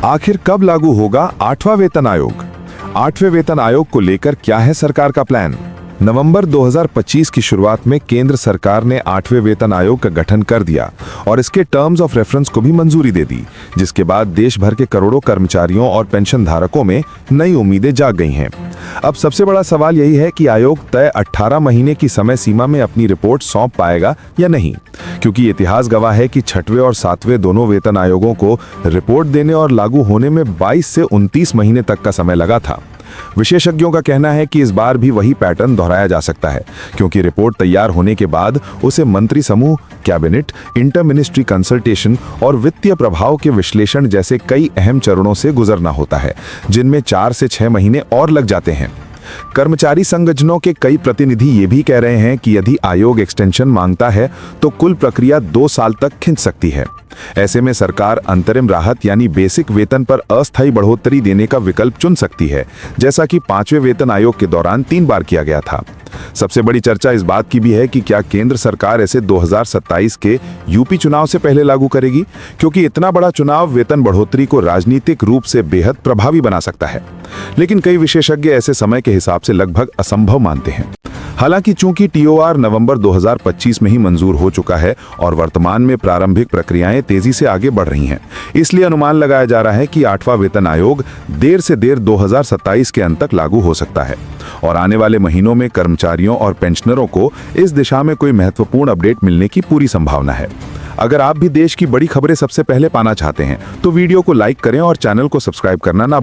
आखिर कब लागू होगा 8वां वेतन आयोग? 8वें वेतन आयोग को लेकर क्या है सरकार का प्लान? नवंबर 2025 की शुरुआत में केंद्र सरकार ने 8वें वेतन आयोग का गठन कर दिया और इसके टर्म्स ऑफ रेफरेंस को भी मंजूरी दे दी, जिसके बाद देश भर के करोड़ों कर्मचारियों और पेंशन धारकों में नई उम्मीदें जाग गई हैं। अब सबसे बड़ा सवाल यही है कि आयोग तय 18 महीने की समय सीमा में अपनी रिपोर्ट सौंप पाएगा या नहीं, क्योंकि इतिहास गवाह है कि 6वें और 7वें दोनों वेतन आयोगों को रिपोर्ट देने और लागू होने में 22 से 29 महीने तक का समय लगा था। विशेषज्ञों का कहना है कि इस बार भी वही पैटर्न दोहराया जा सकता है, क्योंकि रिपोर्ट तैयार होने के बाद उसे मंत्री समूह, कैबिनेट, इंटर मिनिस्ट्री कंसल्टेशन और वित्तीय प्रभाव के विश्लेषण जैसे कई अहम चरणों से गुजरना होता है, जिनमें 4 से 6 महीने और लग जाते हैं। कर्मचारी संगठनों के कई प्रतिनिधि ये भी कह रहे हैं कि यदि आयोग एक्सटेंशन मांगता है तो कुल प्रक्रिया 2 साल तक खिंच सकती है। ऐसे में सरकार अंतरिम राहत यानी बेसिक वेतन पर अस्थायी बढ़ोतरी देने का विकल्प चुन सकती है, जैसा कि 5वें वेतन आयोग के दौरान 3 बार किया गया था। सबसे बड़ी चर्चा इस बात की भी है कि क्या केंद्र सरकार ऐसे 2027 के यूपी चुनाव से पहले लागू करेगी, क्योंकि इतना बड़ा चुनाव वेतन बढ़ोतरी को राजनीतिक रूप से बेहद प्रभावी बना सकता है। लेकिन कई विशेषज्ञ ऐसे समय के हिसाब से लगभग असंभव मानते हैं। हालांकि चूंकि टीओआर नवंबर 2025 में ही मंजूर हो चुका है और वर्तमान में प्रारंभिक प्रक्रियाएं तेजी से आगे बढ़ रही हैं, इसलिए अनुमान लगाया जा रहा है कि 8वां वेतन आयोग देर से देर 2027 के अंत तक लागू हो सकता है और आने वाले महीनों में कर्मचारियों और पेंशनरों को इस दिशा में कोई महत्वपूर्ण अपडेट मिलने की पूरी संभावना है। अगर आप भी देश की बड़ी खबरें सबसे पहले पाना चाहते हैं तो वीडियो को लाइक करें और चैनल को सब्सक्राइब करना ना